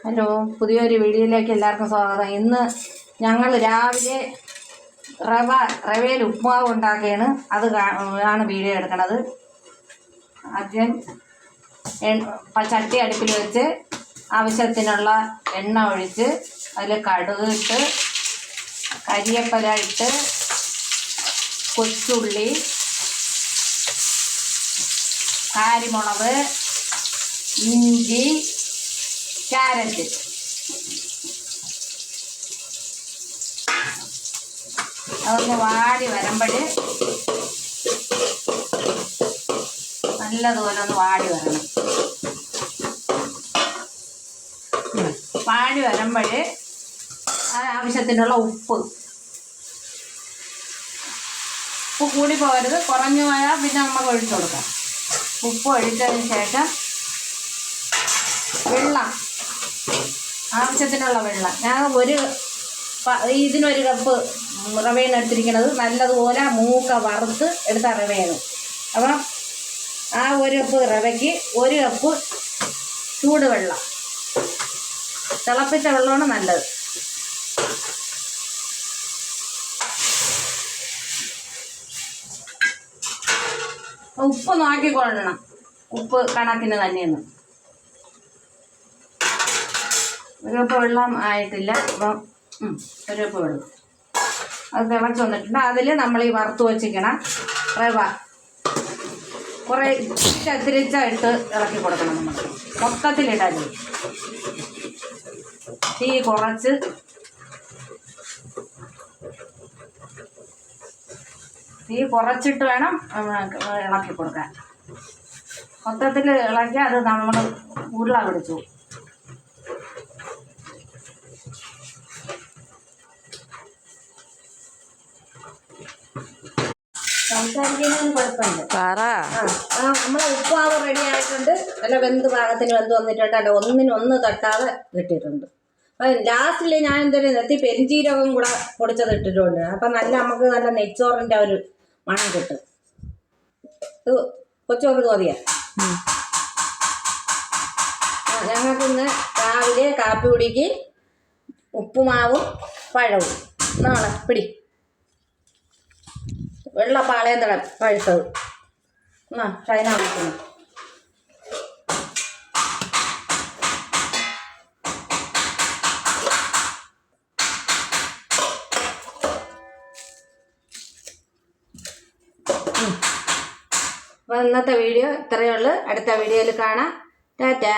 Hello, പുതിയൊരു വീഡിയോയിലേക്ക് എല്ലാവർക്കും സ്വാഗതം. ഇന്ന് ഞങ്ങൾ രാവിലെ റവയിൽ ഉപ്പുമാവ് ഉണ്ടാക്കുകയാണ്. ആണ് വീഡിയോ എടുക്കുന്നത്. ആദ്യം ചട്ടി അടുപ്പിൽ വെച്ച് ആവശ്യത്തിനുള്ള എണ്ണ ഒഴിച്ച് അതിൽ കടുക് ഇട്ട് കരിയേപ്പില ഇട്ട് കൊച്ചുള്ളി, കാരിമുളക്, ഇഞ്ചി, ക്യാരറ്റ് അതൊന്ന് വാടി വരുമ്പോൾ നല്ലതുപോലെ ഒന്ന് വാടി വരണം. വാടി വരുമ്പോൾ ആവശ്യത്തിനുള്ള ഉപ്പ് കൂടി പോകരുത്, കുറഞ്ഞു പോയാൽ പിന്നെ നമുക്ക് ഒഴിച്ചു കൊടുക്കാം. ഉപ്പ് ഒഴിച്ചതിന് ശേഷം വെള്ളം, ആവശ്യത്തിനുള്ള വെള്ളം. ഞാൻ ഇതിനൊരു കപ്പ് റവയാണ് എടുത്തിരിക്കുന്നത്. നല്ലതുപോലെ മൂക്ക വറുത്ത് എടുത്ത റവയാണ്. അപ്പം ആ ഒരു കപ്പ് റവയ്ക്ക് ഒരു കപ്പ് ചൂടുവെള്ളം, തിളപ്പിച്ച വെള്ളമാണ് നല്ലത്. ഉപ്പ് നോക്കിക്കൊള്ളണം, ഉപ്പ് കണക്കിന് തന്നെയെന്ന്. ഒരു കപ്പ് വെള്ളം ആയിട്ടില്ല. അപ്പം ഒരു കപ്പ് വെള്ളം അത് തിളച്ച് വന്നിട്ടുണ്ട്. അതിൽ നമ്മൾ ഈ വറുത്ത് വച്ചിരിക്കണം റവ കുറേ ഇട്ട് ഇളക്കി കൊടുക്കണം. നമ്മൾ മൊത്തത്തിലിടാതെ തീ കുറച്ച് കുറച്ചിട്ട് വേണം ഇളക്കി കൊടുക്കാൻ. മൊത്തത്തിൽ ഇളക്കി അത് നമ്മൾ ഉരുള പിടിച്ചു. സംസാരിക്കുന്നതിന് കുഴപ്പമില്ല. നമ്മളെ ഉപ്പാവ് റെഡി ആയിട്ടുണ്ട്. നല്ല പാകത്തിന് വെന്ത് വന്നിട്ടുണ്ട്. അല്ല ഒന്നിനൊന്ന് തട്ടാതെ കിട്ടിയിട്ടുണ്ട്. അപ്പം ലാസ്റ്റിൽ ഞാൻ എന്തൊരു നെത്തി പെരിഞ്ചീരകം കൂടെ പൊടിച്ചത് ഇട്ടിട്ടുണ്ട്. അപ്പം നമുക്ക് നല്ല നെയ്ച്ചോറിൻ്റെ ഒരു മണം കിട്ടും. കൊച്ചോറ് തോതിയാ ഞങ്ങൾക്കിന്ന് രാവിലെ കാപ്പി കുടിക്ക് ഉപ്പുമാവും പഴവും. നാളെ പിടി വെള്ളപ്പാളയം തടം പഴുത്തത് ചൈന വിളിക്കുന്നു. അപ്പോൾ ഇന്നത്തെ വീഡിയോ ഇത്രയേ ഉള്ളൂ. അടുത്ത വീഡിയോയിൽ കാണാം. ടാറ്റാ.